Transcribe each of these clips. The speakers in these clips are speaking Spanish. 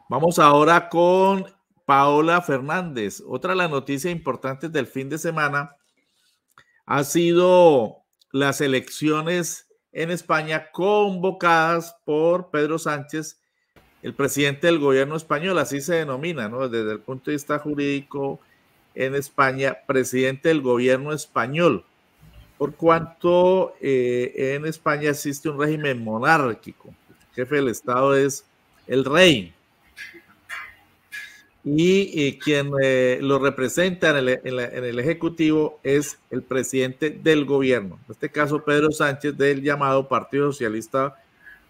Vamos ahora con Paola Fernández. Otra de las noticias importantes del fin de semana ha sido las elecciones en España convocadas por Pedro Sánchez, el presidente del gobierno español, así se denomina, ¿no? Desde el punto de vista jurídico en España, presidente del gobierno español, por cuanto en España existe un régimen monárquico. El jefe del Estado es el rey. Y quien lo representa en el Ejecutivo es el presidente del gobierno, en este caso Pedro Sánchez, del llamado Partido Socialista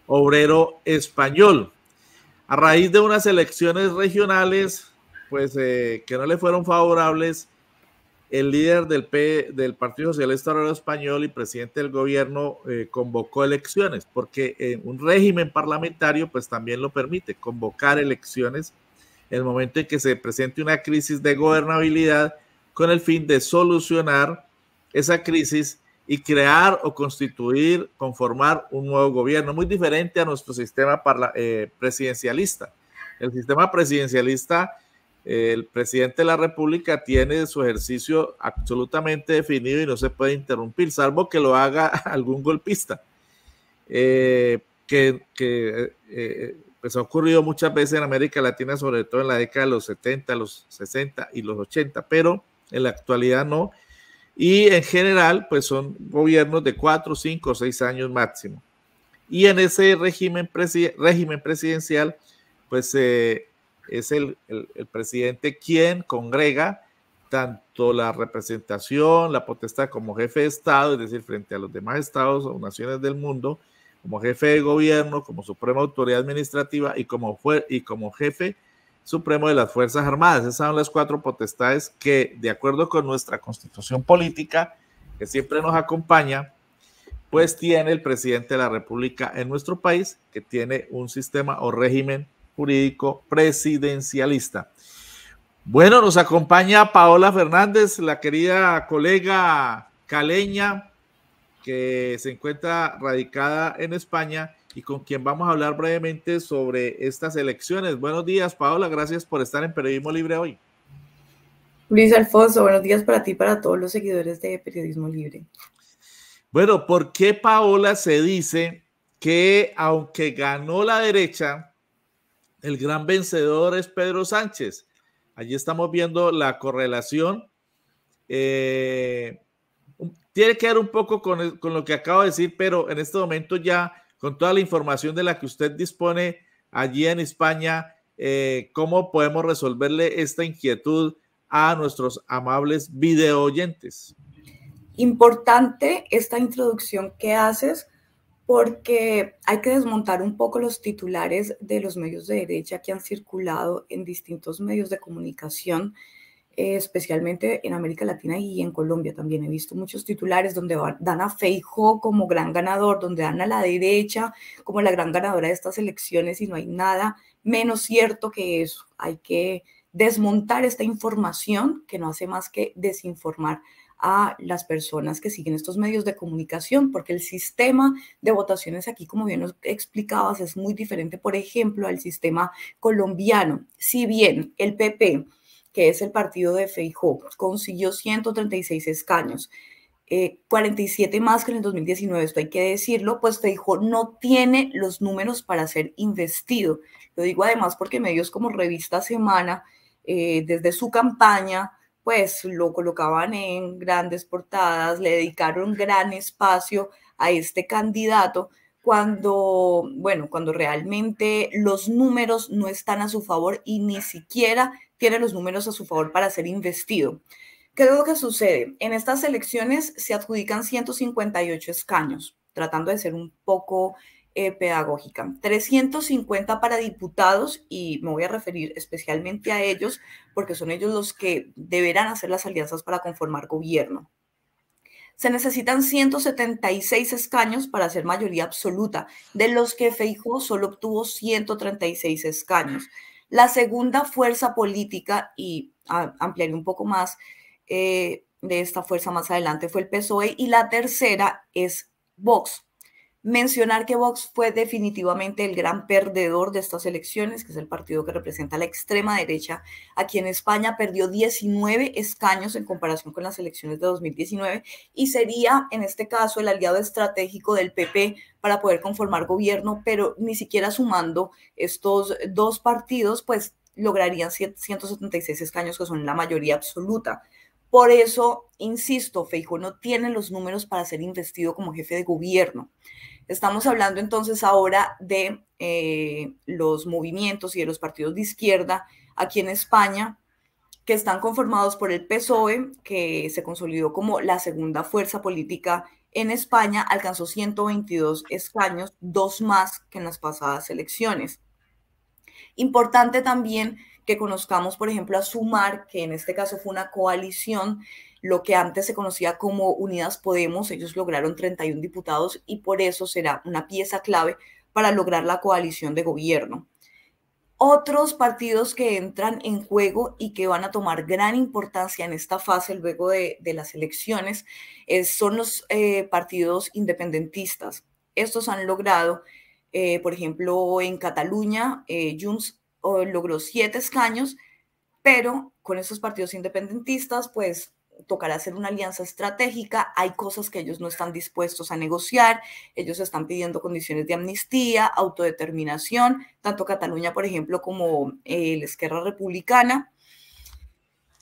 Obrero Español. A raíz de unas elecciones regionales, pues que no le fueron favorables, el líder del Partido Socialista Obrero Español y presidente del gobierno convocó elecciones, porque un régimen parlamentario pues también lo permite, convocar elecciones en el momento en que se presente una crisis de gobernabilidad con el fin de solucionar esa crisis y crear o constituir, conformar un nuevo gobierno, muy diferente a nuestro sistema presidencialista. El sistema presidencialista, el presidente de la República tiene su ejercicio absolutamente definido y no se puede interrumpir, salvo que lo haga algún golpista, pues ha ocurrido muchas veces en América Latina, sobre todo en la década de los 70, los 60 y los 80, pero en la actualidad no. Y en general, pues son gobiernos de 4, 5 o 6 años máximo. Y en ese régimen presidencial, pues es el presidente quien congrega tanto la representación, la potestad como jefe de Estado, es decir, frente a los demás estados o naciones del mundo, como jefe de gobierno, como suprema autoridad administrativa y como jefe supremo de las Fuerzas Armadas. Esas son las 4 potestades que, de acuerdo con nuestra constitución política, que siempre nos acompaña, pues tiene el presidente de la República en nuestro país, que tiene un sistema o régimen jurídico presidencialista. Bueno, nos acompaña Paola Fernández, la querida colega caleña, que se encuentra radicada en España y con quien vamos a hablar brevemente sobre estas elecciones. Buenos días, Paola, gracias por estar en Periodismo Libre hoy. Luis Alfonso, buenos días para ti y para todos los seguidores de Periodismo Libre. Bueno, ¿por qué, Paola, se dice que aunque ganó la derecha, el gran vencedor es Pedro Sánchez? Allí estamos viendo la correlación. Tiene que ver un poco con lo que acabo de decir, pero en este momento ya con toda la información de la que usted dispone allí en España, ¿cómo podemos resolverle esta inquietud a nuestros amables video oyentes? Importante esta introducción que haces porque hay que desmontar un poco los titulares de los medios de derecha que han circulado en distintos medios de comunicación, especialmente en América Latina y en Colombia también. He visto muchos titulares donde dan a Feijóo como gran ganador, donde dan a la derecha como la gran ganadora de estas elecciones y no hay nada menos cierto que eso. Hay que desmontar esta información que no hace más que desinformar a las personas que siguen estos medios de comunicación, porque el sistema de votaciones aquí, como bien nos explicabas, es muy diferente, por ejemplo, al sistema colombiano. Si bien el PP, que es el partido de Feijóo, consiguió 136 escaños, 47 más que en el 2019, esto hay que decirlo, pues Feijóo no tiene los números para ser investido. Lo digo además porque medios como Revista Semana, desde su campaña, pues lo colocaban en grandes portadas, le dedicaron gran espacio a este candidato cuando realmente los números no están a su favor y ni siquiera tiene los números a su favor para ser investido. ¿Qué es lo que sucede? En estas elecciones se adjudican 158 escaños, tratando de ser un poco pedagógica. 350 para diputados, y me voy a referir especialmente a ellos porque son ellos los que deberán hacer las alianzas para conformar gobierno. Se necesitan 176 escaños para hacer mayoría absoluta, de los que Feijóo solo obtuvo 136 escaños. La segunda fuerza política, y ampliaré un poco más de esta fuerza más adelante, fue el PSOE, y la tercera es Vox. Mencionar que Vox fue definitivamente el gran perdedor de estas elecciones, que es el partido que representa la extrema derecha aquí en España, perdió 19 escaños en comparación con las elecciones de 2019 y sería en este caso el aliado estratégico del PP para poder conformar gobierno, pero ni siquiera sumando estos dos partidos, pues lograrían 176 escaños, que son la mayoría absoluta. Por eso, insisto, Feijóo no tiene los números para ser investido como jefe de gobierno. Estamos hablando entonces ahora de los movimientos y de los partidos de izquierda aquí en España, que están conformados por el PSOE, que se consolidó como la segunda fuerza política en España, alcanzó 122 escaños, 2 más que en las pasadas elecciones. Importante también que conozcamos, por ejemplo, a Sumar, que en este caso fue una coalición, lo que antes se conocía como Unidas Podemos. Ellos lograron 31 diputados y por eso será una pieza clave para lograr la coalición de gobierno. Otros partidos que entran en juego y que van a tomar gran importancia en esta fase luego de las elecciones son los partidos independentistas. Estos han logrado, por ejemplo, en Cataluña, Junts logró 7 escaños, pero con estos partidos independentistas, pues tocará hacer una alianza estratégica. Hay cosas que ellos no están dispuestos a negociar. Ellos están pidiendo condiciones de amnistía, autodeterminación, tanto Cataluña, por ejemplo, como la Esquerra Republicana,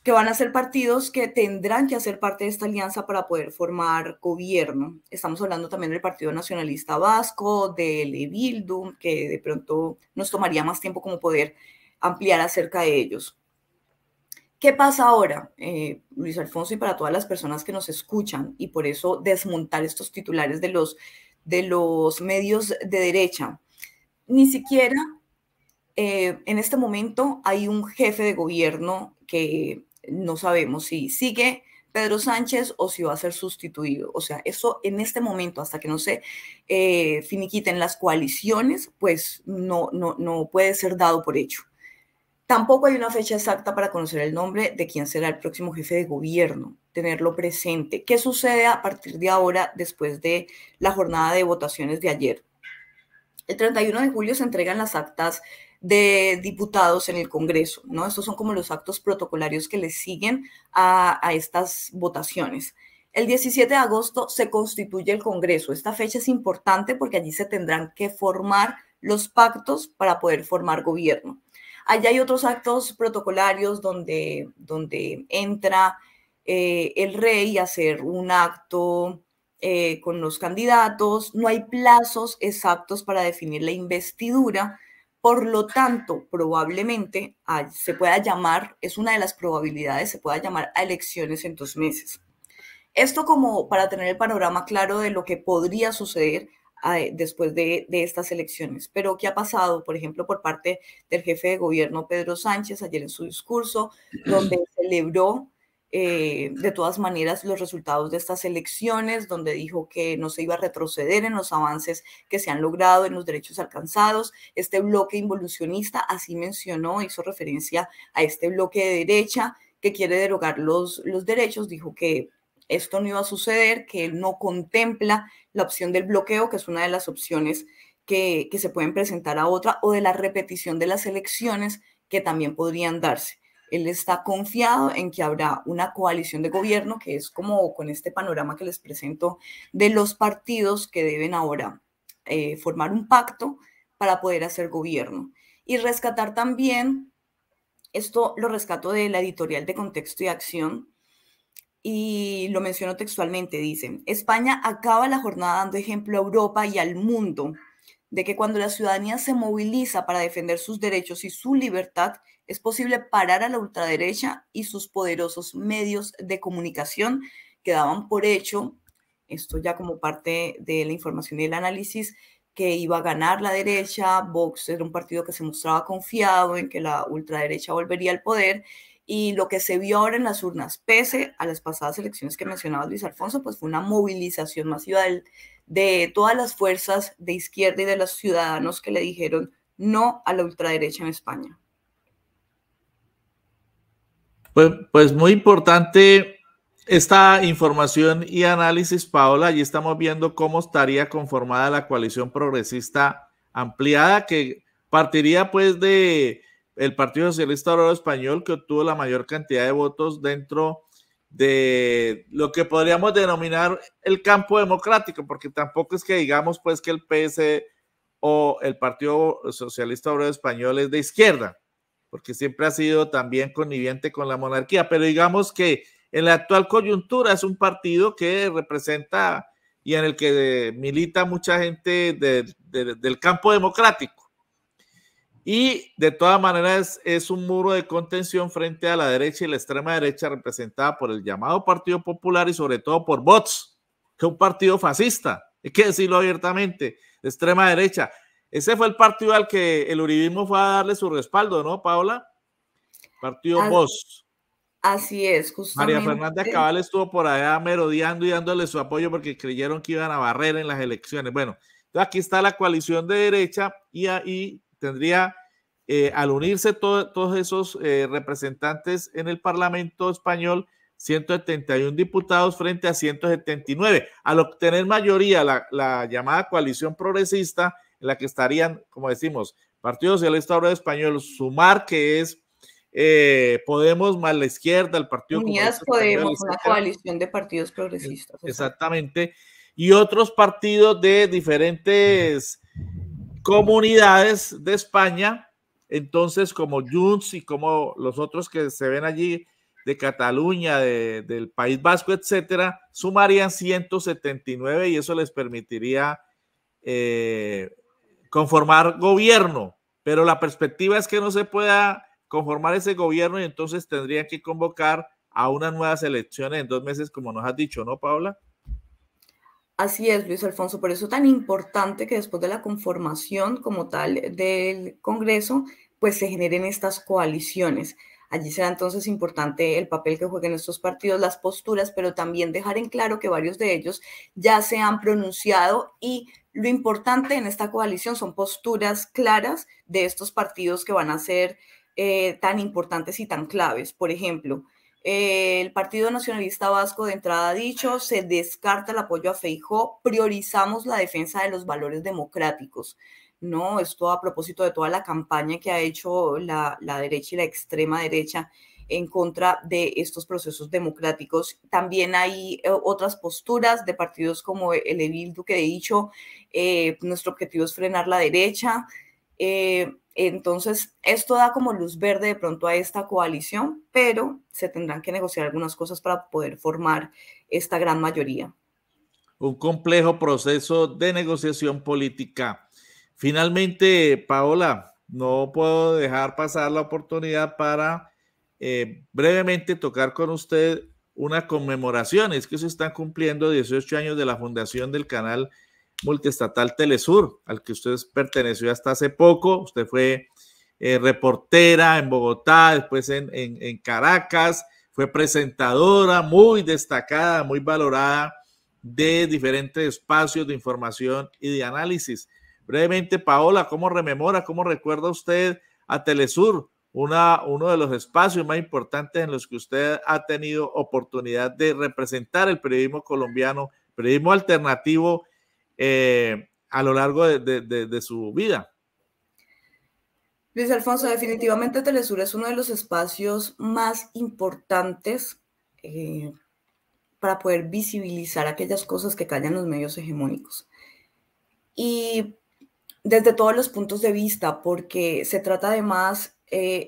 que van a ser partidos que tendrán que hacer parte de esta alianza para poder formar gobierno. Estamos hablando también del Partido Nacionalista Vasco, del Bildu, que de pronto nos tomaría más tiempo como poder ampliar acerca de ellos. ¿Qué pasa ahora, Luis Alfonso, y para todas las personas que nos escuchan? Y por eso desmontar estos titulares de los medios de derecha. Ni siquiera en este momento hay un jefe de gobierno que no sabemos si sigue Pedro Sánchez o si va a ser sustituido. O sea, eso en este momento, hasta que no se finiquiten las coaliciones, pues no puede ser dado por hecho. Tampoco hay una fecha exacta para conocer el nombre de quién será el próximo jefe de gobierno, tenerlo presente. ¿Qué sucede a partir de ahora, después de la jornada de votaciones de ayer? El 31 de julio se entregan las actas de diputados en el Congreso, ¿no? Estos son como los actos protocolarios que le siguen a estas votaciones. El 17 de agosto se constituye el Congreso. Esta fecha es importante porque allí se tendrán que formar los pactos para poder formar gobierno. Allá hay otros actos protocolarios donde entra el rey a hacer un acto con los candidatos. No hay plazos exactos para definir la investidura. Por lo tanto, probablemente se pueda llamar, es una de las probabilidades, se pueda llamar a elecciones en 2 meses. Esto como para tener el panorama claro de lo que podría suceder después de estas elecciones. Pero ¿qué ha pasado, por ejemplo, por parte del jefe de gobierno Pedro Sánchez ayer en su discurso, donde celebró de todas maneras los resultados de estas elecciones, donde dijo que no se iba a retroceder en los avances que se han logrado, en los derechos alcanzados? Este bloque involucionista, así mencionó, hizo referencia a este bloque de derecha que quiere derogar los derechos, dijo que esto no iba a suceder, que él no contempla la opción del bloqueo, que es una de las opciones que se pueden presentar a otra, o de la repetición de las elecciones, que también podrían darse. Él está confiado en que habrá una coalición de gobierno, que es como con este panorama que les presento de los partidos que deben ahora formar un pacto para poder hacer gobierno. Y rescatar también, esto lo rescato de la editorial de Contexto y Acción, y lo menciono textualmente, dice: España acaba la jornada dando ejemplo a Europa y al mundo de que cuando la ciudadanía se moviliza para defender sus derechos y su libertad, es posible parar a la ultraderecha y sus poderosos medios de comunicación que daban por hecho, esto ya como parte de la información y el análisis, que iba a ganar la derecha. Vox era un partido que se mostraba confiado en que la ultraderecha volvería al poder. Y lo que se vio ahora en las urnas, pese a las pasadas elecciones que mencionaba Luis Alfonso, pues fue una movilización masiva de todas las fuerzas de izquierda y de los ciudadanos que le dijeron no a la ultraderecha en España. Pues muy importante esta información y análisis, Paola, allí estamos viendo cómo estaría conformada la coalición progresista ampliada, que partiría pues de el Partido Socialista Obrero Español, que obtuvo la mayor cantidad de votos dentro de lo que podríamos denominar el campo democrático, porque tampoco es que digamos pues que el PS o el Partido Socialista Obrero Español es de izquierda, porque siempre ha sido también conniviente con la monarquía, pero digamos que en la actual coyuntura es un partido que representa y en el que milita mucha gente del campo democrático. Y de todas maneras es un muro de contención frente a la derecha y la extrema derecha representada por el llamado Partido Popular y sobre todo por Vox, que es un partido fascista, hay que decirlo abiertamente, de extrema derecha. Ese fue el partido al que el uribismo fue a darle su respaldo, ¿no, Paola? Partido Vox. Así es, justamente. María Fernanda Cabal estuvo por allá merodeando y dándole su apoyo porque creyeron que iban a barrer en las elecciones. Bueno, aquí está la coalición de derecha y ahí tendría, al unirse todos esos representantes en el Parlamento español, 171 diputados frente a 179. Al obtener mayoría la llamada coalición progresista, en la que estarían, como decimos, Partido Socialista Obrero Español, Sumar, que es Podemos más la izquierda, el Partido Unidas Comunista Podemos, Español, una coalición de partidos progresistas. Exactamente. Y otros partidos de diferentes comunidades de España, entonces como Junts y como los otros que se ven allí de Cataluña, del País Vasco, etcétera, sumarían 179 y eso les permitiría conformar gobierno, pero la perspectiva es que no se pueda conformar ese gobierno y entonces tendrían que convocar a unas nuevas elecciones en 2 meses, como nos has dicho, ¿no, Paula? Así es, Luis Alfonso, por eso es tan importante que después de la conformación como tal del Congreso, pues se generen estas coaliciones. Allí será entonces importante el papel que jueguen estos partidos, las posturas, pero también dejar en claro que varios de ellos ya se han pronunciado y lo importante en esta coalición son posturas claras de estos partidos que van a ser tan importantes y tan claves. Por ejemplo, el Partido Nacionalista Vasco de entrada ha dicho, se descarta el apoyo a Feijóo, priorizamos la defensa de los valores democráticos. No, esto a propósito de toda la campaña que ha hecho la derecha y la extrema derecha en contra de estos procesos democráticos. También hay otras posturas de partidos como el de Bildu que he dicho, nuestro objetivo es frenar la derecha. Entonces, esto da como luz verde de pronto a esta coalición, pero se tendrán que negociar algunas cosas para poder formar esta gran mayoría. Un complejo proceso de negociación política. Finalmente, Paola, no puedo dejar pasar la oportunidad para brevemente tocar con usted una conmemoración. Es que se están cumpliendo 18 años de la fundación del canal multiestatal Telesur, al que usted perteneció hasta hace poco. Usted fue reportera en Bogotá, después en Caracas, fue presentadora muy destacada, muy valorada de diferentes espacios de información y de análisis. Brevemente, Paola, ¿cómo rememora, cómo recuerda usted a Telesur, uno de los espacios más importantes en los que usted ha tenido oportunidad de representar el periodismo colombiano, periodismo alternativo a lo largo de su vida? Luis Alfonso, definitivamente Telesur es uno de los espacios más importantes para poder visibilizar aquellas cosas que callan los medios hegemónicos. Y desde todos los puntos de vista, porque se trata además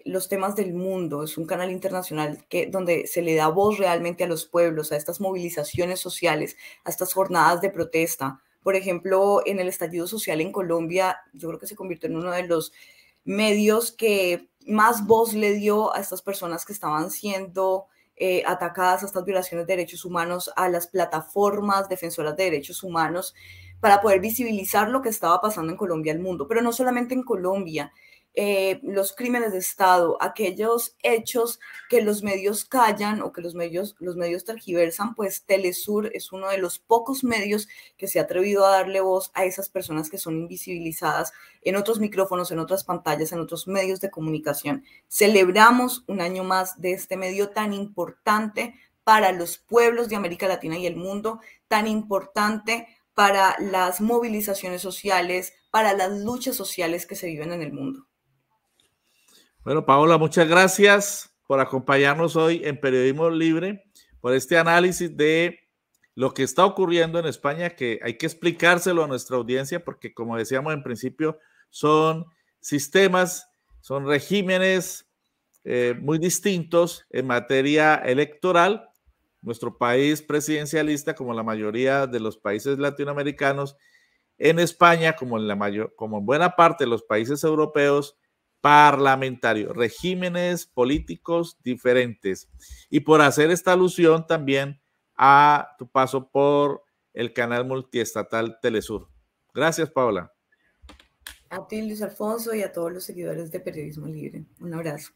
los temas del mundo, es un canal internacional donde se le da voz realmente a los pueblos, a estas movilizaciones sociales, a estas jornadas de protesta. Por ejemplo, en el estallido social en Colombia, yo creo que se convirtió en uno de los medios que más voz le dio a estas personas que estaban siendo atacadas, a estas violaciones de derechos humanos, a las plataformas defensoras de derechos humanos, para poder visibilizar lo que estaba pasando en Colombia al mundo, pero no solamente en Colombia, los crímenes de Estado, aquellos hechos que los medios callan o que los medios tergiversan, pues Telesur es uno de los pocos medios que se ha atrevido a darle voz a esas personas que son invisibilizadas en otros micrófonos, en otras pantallas, en otros medios de comunicación. Celebramos un año más de este medio tan importante para los pueblos de América Latina y el mundo, tan importante para las movilizaciones sociales, para las luchas sociales que se viven en el mundo. Bueno, Paola, muchas gracias por acompañarnos hoy en Periodismo Libre, por este análisis de lo que está ocurriendo en España, que hay que explicárselo a nuestra audiencia, porque como decíamos en principio, son sistemas, son regímenes muy distintos en materia electoral. Nuestro país presidencialista, como la mayoría de los países latinoamericanos, en España, como en buena parte de los países europeos, parlamentario, regímenes políticos diferentes. Y por hacer esta alusión también a tu paso por el canal multiestatal Telesur. Gracias, Paola. A ti, Luis Alfonso, y a todos los seguidores de Periodismo Libre. Un abrazo.